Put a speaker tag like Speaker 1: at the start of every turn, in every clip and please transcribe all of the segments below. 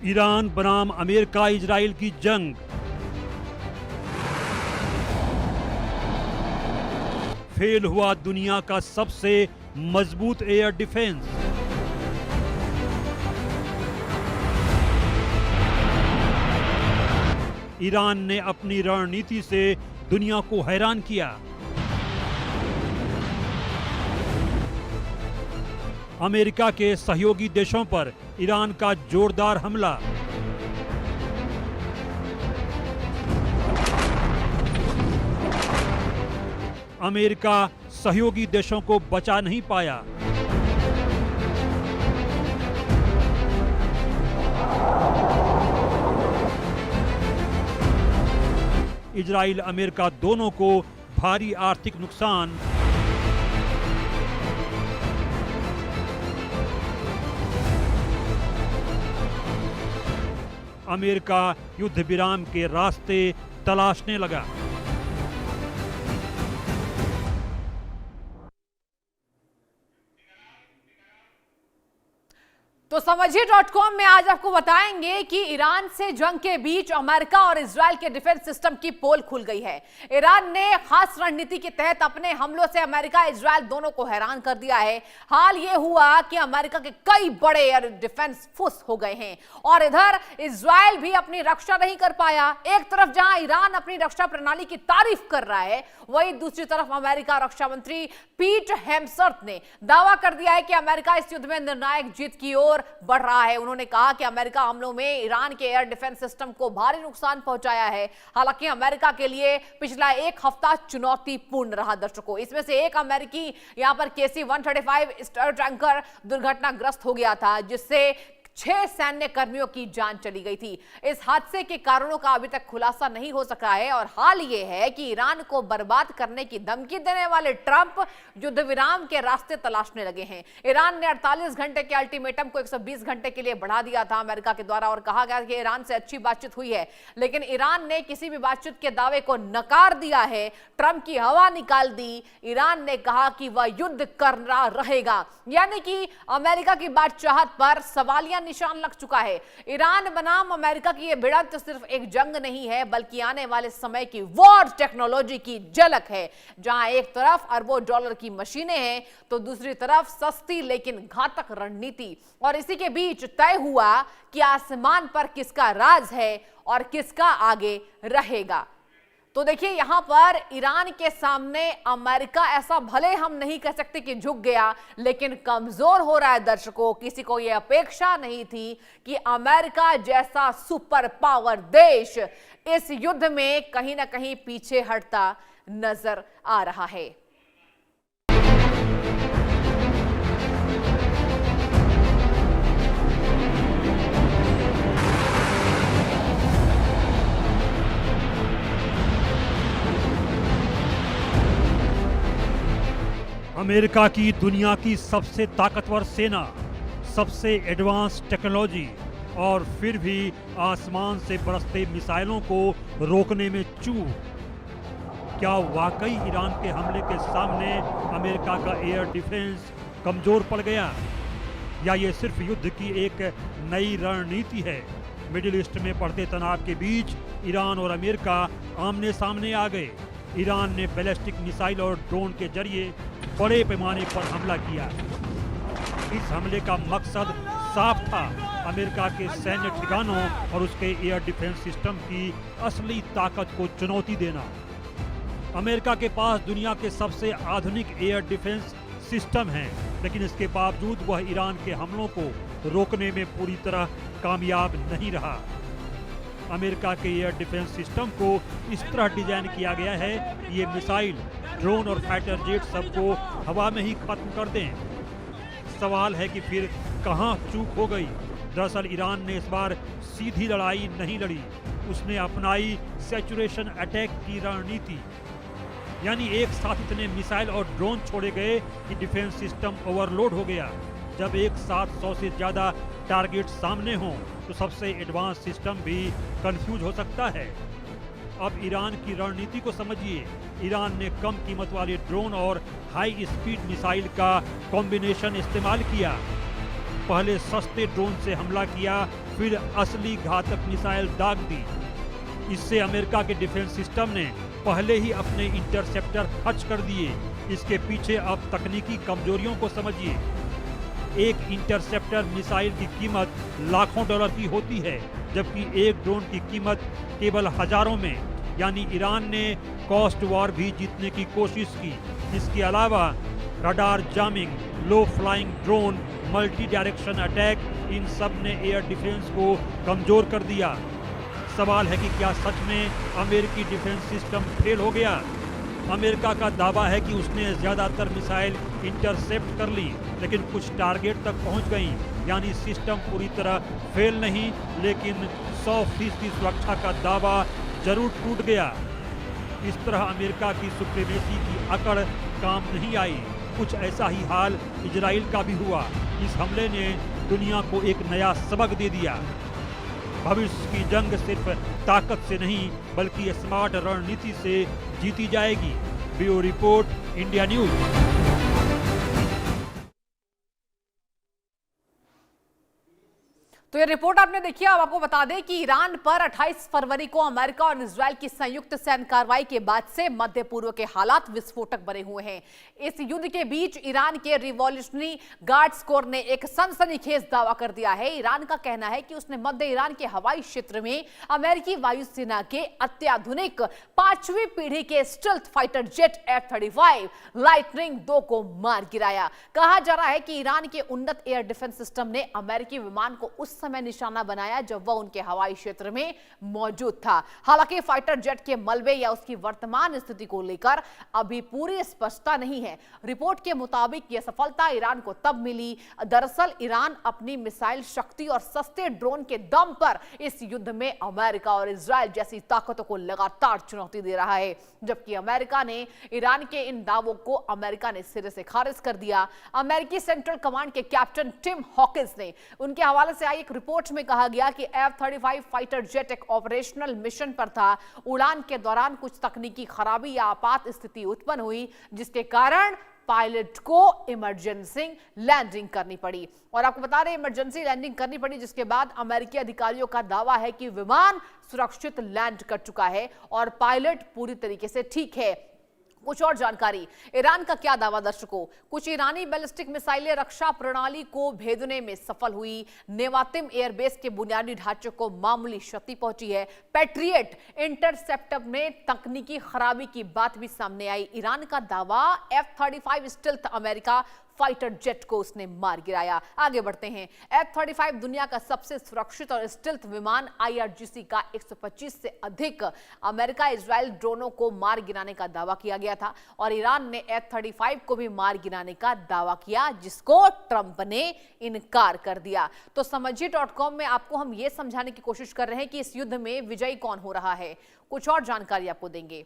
Speaker 1: Iran बनाम America Israel की जंग। फेल हुआ दुनिया का सबसे मजबूत एयर डिफेंस। ईरान ने अपनी रणनीति से दुनिया को हैरान किया। अमेरिका के सहयोगी देशों पर ईरान का जोरदार हमला। अमेरिका सहयोगी देशों को बचा नहीं पाया। इजराइल अमेरिका दोनों को भारी आर्थिक नुकसान। अमेरिका युद्ध विराम के रास्ते तलाशने लगा।
Speaker 2: तो समझिए.com में आज आपको बताएंगे कि ईरान से जंग के बीच अमेरिका और इजराइल के डिफेंस सिस्टम की पोल खुल गई है। ईरान ने खास रणनीति के तहत अपने हमलों से अमेरिका इजराइल दोनों को हैरान कर दिया है। हाल ये हुआ कि अमेरिका के कई बड़े एयर डिफेंस फुस हो गए हैं और इधर इजराइल भी अपनी रक्षा नहीं कर पाया। एक तरफ जहां ईरान अपनी रक्षा प्रणाली की तारीफ कर रहा है, वहीं दूसरी तरफ अमेरिका रक्षा मंत्री पीट हेम्सवर्थ ने दावा कर दिया है कि अमेरिका इस युद्ध में निर्णायक जीत की ओर बढ़ रहा है। उन्होंने कहा कि अमेरिका हमलों में ईरान के एयर डिफेंस सिस्टम को भारी नुकसान पहुंचाया है। हालांकि अमेरिका के लिए पिछला एक हफ्ता चुनौतीपूर्ण रहा। दर्शकों, इसमें से एक अमेरिकी यहां पर KC-135 स्टर टैंकर दुर्घटनाग्रस्त हो गया था, जिससे 6 सैन्य कर्मियों की जान चली गई थी। इस हादसे के कारणों का अभी तक खुलासा नहीं हो सका है और हाल ये है कि ईरान को बर्बाद करने की धमकी देने वाले ट्रंप युद्ध विराम के रास्ते तलाशने लगे हैं। ईरान ने 48 घंटे के अल्टीमेटम को 120 घंटे के लिए बढ़ा दिया था अमेरिका के द्वारा और कहा गया कि ईरान से अच्छी बातचीत हुई है, लेकिन ईरान ने किसी भी बातचीत के दावे को नकार दिया है। ट्रंप की हवा निकाल दी। ईरान ने कहा कि वह युद्ध करना रहेगा, यानी कि अमेरिका की बातचाहत पर सवालिया निशान लग चुका है। ईरान बनाम अमेरिका की यह भिड़ंत सिर्फ एक जंग नहीं है, बल्कि आने वाले समय की वॉर टेक्नोलॉजी की झलक है, जहां एक तरफ अरबों डॉलर की मशीनें हैं तो दूसरी तरफ सस्ती लेकिन घातक रणनीति। और इसी के बीच तय हुआ कि आसमान पर किसका राज है और किसका आगे रहेगा। तो देखिए, यहां पर ईरान के सामने अमेरिका ऐसा भले हम नहीं कह सकते कि झुक गया, लेकिन कमजोर हो रहा है। दर्शकों, किसी को यह अपेक्षा नहीं थी कि अमेरिका जैसा सुपर पावर देश इस युद्ध में कहीं ना कहीं पीछे हटता नजर आ रहा है।
Speaker 1: अमेरिका की दुनिया की सबसे ताकतवर सेना, सबसे एडवांस टेक्नोलॉजी और फिर भी आसमान से बरसते मिसाइलों को रोकने में चूक। क्या वाकई ईरान के हमले के सामने अमेरिका का एयर डिफेंस कमजोर पड़ गया, या ये सिर्फ युद्ध की एक नई रणनीति है? मिडिल ईस्ट में बढ़ते तनाव के बीच ईरान और अमेरिका आमने सामने आ गए। ईरान ने बैलिस्टिक मिसाइल और ड्रोन के जरिए बड़े पैमाने पर हमला किया। इस हमले का मकसद साफ था, अमेरिका के सैन्य ठिकानों और उसके एयर डिफेंस सिस्टम की असली ताकत को चुनौती देना। अमेरिका के पास दुनिया के सबसे आधुनिक एयर डिफेंस सिस्टम हैं, लेकिन इसके बावजूद वह ईरान के हमलों को रोकने में पूरी तरह कामयाब नहीं रहा। अमेरिका के एयर डिफेंस सिस्टम को इस तरह डिजाइन किया गया है कि ये मिसाइल, ड्रोन और फाइटर जेट सबको हवा में ही खत्म कर दें। सवाल है कि फिर कहां चूक हो गई? दरअसल ईरान ने इस बार सीधी लड़ाई नहीं लड़ी, उसने अपनाई सैचुरेशन अटैक की रणनीति। यानी एक साथ इतने मिसाइल और ड्रोन छोड़े गए कि डिफेंस सिस्टम ओवरलोड हो गया। जब एक साथ 100 से ज़्यादा टारगेट सामने हों तो सबसे एडवांस सिस्टम भी कंफ्यूज हो सकता है। अब ईरान की रणनीति को समझिए। ईरान ने कम कीमत वाले ड्रोन और हाई स्पीड मिसाइल का कॉम्बिनेशन इस्तेमाल किया। पहले सस्ते ड्रोन से हमला किया, फिर असली घातक मिसाइल दाग दी। इससे अमेरिका के डिफेंस सिस्टम ने पहले ही अपने इंटरसेप्टर खर्च कर दिए। इसके पीछे अब तकनीकी कमजोरियों को समझिए। एक इंटरसेप्टर मिसाइल की कीमत लाखों डॉलर की होती है, जबकि एक ड्रोन की कीमत केवल हजारों में। यानी ईरान ने कॉस्ट वॉर भी जीतने की कोशिश की। इसके अलावा radar jamming, low flying drone, multi direction attack, इन सब ने एयर डिफेंस को कमजोर कर दिया। सवाल है कि क्या सच में अमेरिकी डिफेंस सिस्टम फेल हो गया? अमेरिका का दावा है कि उसने ज्यादातर मिसाइल इंटरसेप्ट कर ली, लेकिन कुछ टारगेट तक पहुंच गई। यानी सिस्टम पूरी तरह फेल नहीं, लेकिन 100% सुरक्षा का दावा जरूर टूट गया। इस तरह अमेरिका की सुप्रीमेसी की अकड़ काम नहीं आई। कुछ ऐसा ही हाल इजराइल का भी हुआ। इस हमले ने दुनिया को एक नया सबक दे दिया। भविष्य की जंग सिर्फ ताकत से नहीं, बल्कि स्मार्ट रणनीति से जीती जाएगी। Bureau report, India news.
Speaker 2: तो ये रिपोर्ट आपने देखी। अब आपको बता दें कि ईरान पर 28 फरवरी को अमेरिका और इजरायल की संयुक्त सैन्य कार्रवाई के बाद से मध्य पूर्व के हालात विस्फोटक बने हुए हैं। इस युद्ध के बीच ईरान के रिवॉल्यूशनरी गार्ड्स कोर ने एक सनसनीखेज दावा कर दिया है। ईरान का कहना है कि उसने मध्य ईरान के हवाई क्षेत्र में अमेरिकी वायुसेना के अत्याधुनिक 5वीं पीढ़ी के stealth fighter jet F-35 lightning 2 को मार गिराया। कहा जा रहा है कि ईरान के उन्नत एयर डिफेंस सिस्टम ने अमेरिकी विमान को उस समय निशाना बनाया जब वह उनके हवाई क्षेत्र में मौजूद था। हालांकि फाइटर जेट के मलबे या उसकी वर्तमान स्थिति को लेकर अभी पूरी स्पष्टता नहीं है। रिपोर्ट के मुताबिक यह सफलता ईरान को तब मिली। दरअसल ईरान अपनी मिसाइल शक्ति और सस्ते ड्रोन के दम पर इस युद्ध में अमेरिका और इजरायल जैसी ताकतों को लगातार चुनौती दे रहा है, जबकि अमेरिका ने ईरान के इन दावों को अमेरिका ने सिरे से खारिज कर दिया। अमेरिकी सेंट्रल कमांड के कैप्टन टिम हॉकिंस ने उनके हवाले से आई एक रिपोर्ट में कहा गया कि F-35 फाइटर जेट एक ऑपरेशनल मिशन पर था। उड़ान के दौरान कुछ तकनीकी खराबी या आपात स्थिति उत्पन्न हुई, जिसके कारण पायलट को इमरजेंसी लैंडिंग करनी पड़ी। और आपको बता रहे इमरजेंसी लैंडिंग करनी पड़ी, जिसके बाद अमेरिकी अधिकारियों का दावा है कि विमान सुरक्षित लैंड कर चुका है और पायलट पूरी तरीके से ठीक है। कुछ और जानकारी। ईरान का क्या दावा दर्शकों? कुछ ईरानी बैलिस्टिक मिसाइलें रक्षा प्रणाली को भेदने में सफल हुई। नेवातिम एयरबेस के बुनियादी ढांचे को मामूली क्षति पहुंची है। पैट्रियट इंटरसेप्टर में तकनीकी खराबी की बात भी सामने आई। ईरान का दावा F-35 stealth America fighter jet को उसने मार गिराया। आगे बढ़ते हैं। F-35 दुनिया का सबसे सुरक्षित और स्टेल्थ विमान। IRGC का 125 से अधिक अमेरिका इजरायल ड्रोनों को मार गिराने का दावा किया गया था और ईरान ने F-35 को भी मार गिराने का दावा किया, जिसको ट्रंप ने इनकार कर दिया। तो समझिए.com में आपको हम ये समझाने की कोशिश कर रहे हैं कि इस युद्ध में विजयी कौन हो रहा है। कुछ और जानकारी आपको देंगे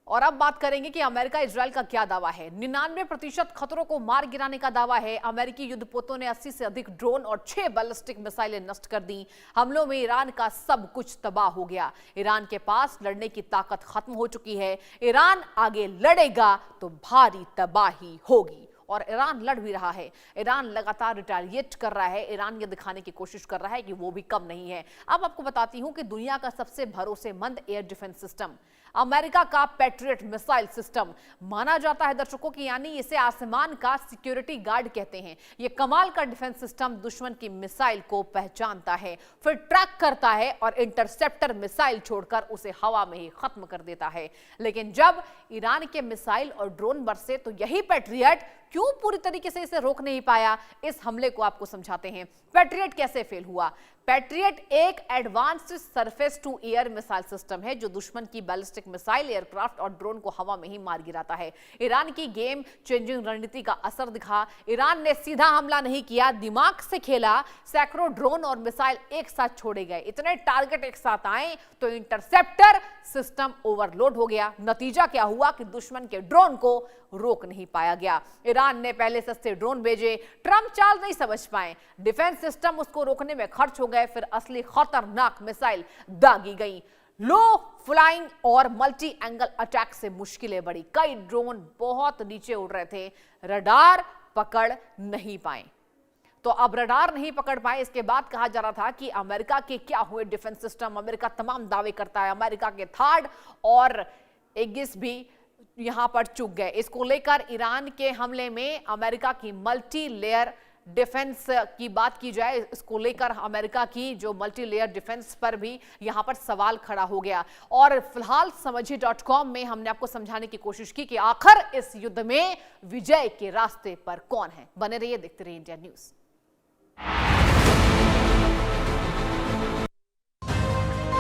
Speaker 2: और अब बात करेंगे कि अमेरिका इजरायल का क्या दावा है। 99% खतरों को मार गिराने का दावा है। अमेरिकी युद्धपोतों ने 80 से अधिक ड्रोन और 6 बैलिस्टिक मिसाइलें नष्ट कर दी। हमलों में ईरान का सब कुछ तबाह हो गया। ईरान के पास लड़ने की ताकत खत्म हो चुकी है। ईरान आगे लड़ेगा तो भारी तबाही होगी और ईरान लड़ भी रहा है। ईरान लगातार रिटेलिएट कर रहा है। ईरान ये दिखाने की कोशिश कर रहा है कि वो भी कम नहीं है। अब आपको बताती हूं कि दुनिया का सबसे भरोसेमंद एयर डिफेंस सिस्टम अमेरिका का पैट्रियट मिसाइल सिस्टम माना जाता है दर्शकों की, यानी इसे आसमान का सिक्योरिटी गार्ड कहते हैं। ये कमाल का डिफेंस सिस्टम दुश्मन की मिसाइल को पहचानता है, फिर ट्रैक करता है और इंटरसेप्टर मिसाइल छोड़कर उसे हवा में ही खत्म कर देता है। लेकिन जब ईरान के मिसाइल और ड्रोन बरसे तो यही पैट्रियट क्यों पूरी तरीके से इसे रोक नहीं पाया, इस हमले को आपको समझाते हैं। पैट्रियट कैसे फेल हुआ? पैट्रियट एक advanced surface to air missile system है जो दुश्मन की बैलिस्टिक मिसाइल, एयरक्राफ्ट और ड्रोन को हवा में ही मार गिराता है। ईरान की गेम चेंजिंग रणनीति का असर दिखा। ईरान ने सीधा हमला नहीं किया, दिमाग से खेला। सैकड़ों ड्रोन और मिसाइल एक साथ छोड़े गए। इतने टारगेट एक साथ आए तो इंटरसेप्टर सिस्टम ओवरलोड हो गया। नतीजा क्या हुआ कि दुश्मन के ड्रोन को रोक नहीं पाया गया। ईरान ने पहले सस्ते ड्रोन भेजे, ट्रंप चाल नहीं समझ पाए, डिफेंस सिस्टम उसको रोकने में खर्च हो गए, फिर असली खतरनाक मिसाइल दागी गई। लो फ्लाइंग और मल्टी एंगल अटैक से मुश्किलें बढ़ी। कई ड्रोन बहुत नीचे उड़ रहे थे, रडार पकड़ नहीं पाए। तो अब रडार नहीं पकड़ पाए। इसके बाद कहा जा रहा था कि अमेरिका के क्या हुए डिफेंस सिस्टम, अमेरिका तमाम दावे करता है, अमेरिका के थाड और एगिस भी यहां पर चूक गए। इसको लेकर ईरान के हमले में अमेरिका की मल्टी लेयर डिफेंस की बात की जाए, इसको लेकर अमेरिका की जो मल्टी लेयर डिफेंस पर भी यहां पर सवाल खड़ा हो गया। और फिलहाल समझिए.com में हमने आपको समझाने की कोशिश की कि आखिर इस युद्ध में विजय के रास्ते पर कौन है। बने रहिए, देखते रहिए इंडिया न्यूज।